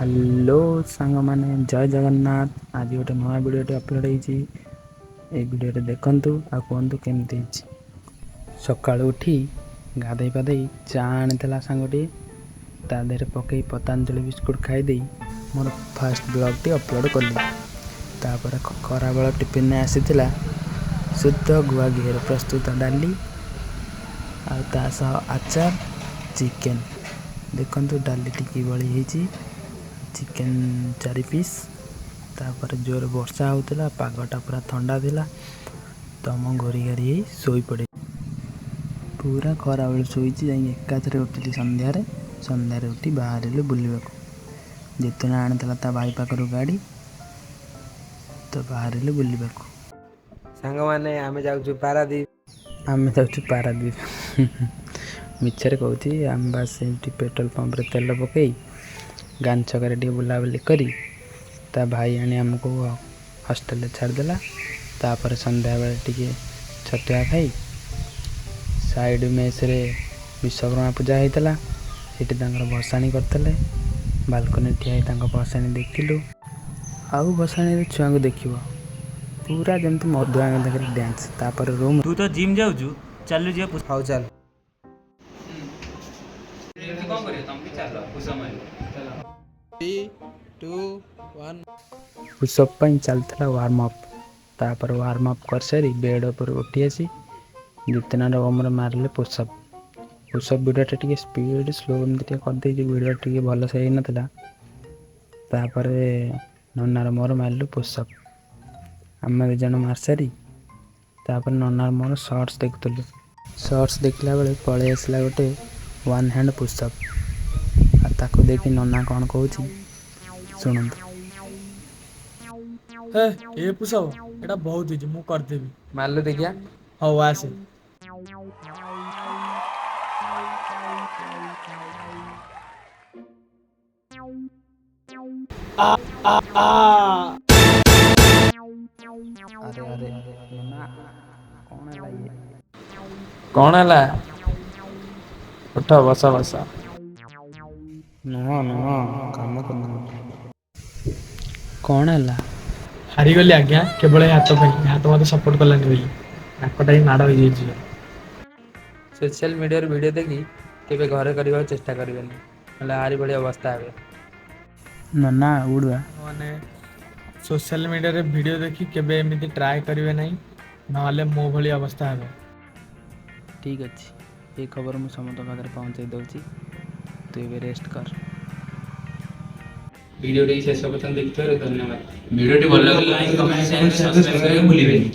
Hello ସାଙ୍ଗମାନେ, ଜୟ ଜଗନ୍ନାଥ। ଆଜି ଗୋଟେ ନୂଆ ଭିଡ଼ିଓଟେ ଅପଲୋଡ଼ ହେଇଛି। ଏଇ ଭିଡ଼ିଓରେ ଦେଖନ୍ତୁ ଆଉ କୁହନ୍ତୁ କେମିତି ହେଇଛି। ସକାଳୁ ଉଠି ଗାଧେଇ ପାଧେଇ ଚା ଆଣିଥିଲା ସାଙ୍ଗଟିଏ, ତା ଦେହରେ ପକେଇ ପତାଞ୍ଜଳି ବିସ୍କୁଟ୍ ଖାଇଦେଇ ମୋର ଫାଷ୍ଟ ବ୍ଲଗ୍ଟି ଅପଲୋଡ଼ କଲି। ତାପରେ ଖରାବେଳ ଟିଫିନ୍ରେ ଆସିଥିଲା ଶୁଦ୍ଧ ଗୁଆ ଘିଅରେ ପ୍ରସ୍ତୁତ ଡାଲି ଆଉ ତା ସହ ଆଚାର, ଚିକେନ୍। ଦେଖନ୍ତୁ ଡାଲିଟି କିଭଳି ହେଇଛି। Chicken 4 piece. ତାପରେ ଜୋରେ ବର୍ଷା ହେଉଥିଲା, ପାଗଟା ପୁରା ଥଣ୍ଡା ଥିଲା ତ ମୁଁ ଘୋରି ଘାରି ହେଇ ଶୋଇପଡ଼େ। ପୁରା ଖରାବେଳେ ଶୋଇଛି, ଯାଇକି ଏକାଥରେ ଉଠିଲି ସନ୍ଧ୍ୟାରେ ଉଠି ବାହାରିଲୁ ବୁଲିବାକୁ। ଯେତେବେଳେ ଆଣିଥିଲା ତା ଭାଇ ପାଖରୁ ଗାଡ଼ି, ତ ବାହାରିଲୁ ବୁଲିବାକୁ। ସାଙ୍ଗମାନେ ଆମେ ଯାଉଛୁ ପାରାଦ୍ୱୀପ। ମିଛରେ କହୁଛି। ଆମେ ବାସ୍ ସେଇଠି ପେଟ୍ରୋଲ ପମ୍ପରେ ତେଲ ପକାଇ ଗାନ୍ ଛକରେ ଟିକେ ବୁଲାବୁଲି କରି ତା ଭାଇ ଆଣି ଆମକୁ ହଷ୍ଟେଲରେ ଛାଡ଼ିଦେଲା। ତାପରେ ସନ୍ଧ୍ୟାବେଳେ ଟିକେ ଛତୁଆ ଖାଇ ସାଇଡ଼ ମେସ୍ରେ ବିଶ୍ୱକର୍ମା ପୂଜା ହେଇଥିଲା, ସେଠି ତାଙ୍କର ଭସାଣି କରିଥିଲେ। ବାଲକୋନି ଠିଆ ହେଇ ତାଙ୍କ ଭସାଣି ଦେଖିଲୁ। ଆଉ ଭସାଣିରେ ଛୁଆଙ୍କୁ ଦେଖିବ ପୁରା ଯେମିତି ମଧୁଆଙ୍କ ପାଖରେ ଡ୍ୟାନ୍ସ। ତାପରେ ରୁମ୍। ତୁ ତ ଜିମ୍ ଯାଉଛୁ, ଚାଲୁ ଯିବା। ହଉ ଚାଲ। କଣ କରିବ ତମେ ବି ଚାଲ କୁସମରେ। 3, 2, 1। ପୁଷଅପ୍ ପାଇଁ ଚାଲିଥିଲା ୱାର୍ମ ଅପ୍। ତାପରେ ୱାର୍ମ ଅପ୍ କରିସାରି ବେଡ଼୍ ଉପରେ ଉଠି ଆସି 2-3 ରକମରେ ମାରିଲେ ପୁଷଅପ୍। ଭିଡ଼ିଓଟା ଟିକେ ସ୍ପିଡ଼ ସ୍ଲୋ ଏମିତି ଟିକେ କରିଦେଇଛି, ଭିଡ଼ିଓ ଟିକେ ଭଲସେ ହେଇନଥିଲା। ତାପରେ ନନାର ମୋର ମାରିଲୁ ପୁଷଅପ୍। ଆମେ 2 ଜଣ ମାରିସାରି ତାପରେ ନନାର ମୋର ସର୍ଟସ୍ ଦେଖୁଥିଲୁ। ସର୍ଟସ୍ ଦେଖିଲା ବେଳେ ପଳେଇ ଆସିଲା ଗୋଟେ 1 ହ୍ୟାଣ୍ଡ ପୁଷଅପ୍। ଆଉ ତାକୁ ଦେଖି ନନା କ'ଣ କହୁଛି ଶୁଣନ୍ତୁ। ଏ ପୁଷପ ଏଟା ବହୁତ ହେଇଛି, ମୁଁ କରିଦେବି। ମାରିଲୁ ଦେଖିଆ। ହଉ ଆସେ। ଆରେ ନନା, କ'ଣ ହେଲା ଇଏ? କଣ ହେଲା? ଉଠ ବସ। ନୁହଁ କାମ କରୁନି। କ'ଣ ହେଲା? ହାରିଗଲି ଆଜ୍ଞା, କେବଳ ଏ ହାତ ପାଇଁ। ହାତ ମତେ ସପୋର୍ଟ କଲାନି ବୋଲି ନାକଟା ହିଁ ମାଡ଼ ହେଇଯାଇଛି। ସୋସିଆଲ ମିଡ଼ିଆରେ ଭିଡ଼ିଓ ଦେଖି କେବେ ଘରେ କରିବାକୁ ଚେଷ୍ଟା କରିବେନି, ନହେଲେ ଆରି ଭଳି ଅବସ୍ଥା ହେବ। ନନା ଉଡ଼ୁଆ। ମାନେ ସୋସିଆଲ ମିଡ଼ିଆରେ ଭିଡ଼ିଓ ଦେଖି କେବେ ଏମିତି ଟ୍ରାଏ କରିବେ ନାହିଁ, ନହେଲେ ମୋ ଭଳି ଅବସ୍ଥା ହେବ। ଠିକ୍ ଅଛି, ଏ ଖବର ମୁଁ ସମସ୍ତଙ୍କ ପାଖରେ ପହଞ୍ଚାଇ ଦେଉଛି। ତୁ ଏବେ ରେଷ୍ଟ କର। ଭିଡ଼ିଓଟି ଶେଷ ପର୍ଯ୍ୟନ୍ତ ଦେଖିଥିବାରୁ ଧନ୍ୟବାଦ। ଭିଡ଼ିଓଟି ଭଲ ଲାଗିଲେ ଲାଇକ୍, କମେଣ୍ଟ, ସେୟାର, ସବସ୍କ୍ରାଇବ୍ କରିବାକୁ ଭୁଲିବେନି।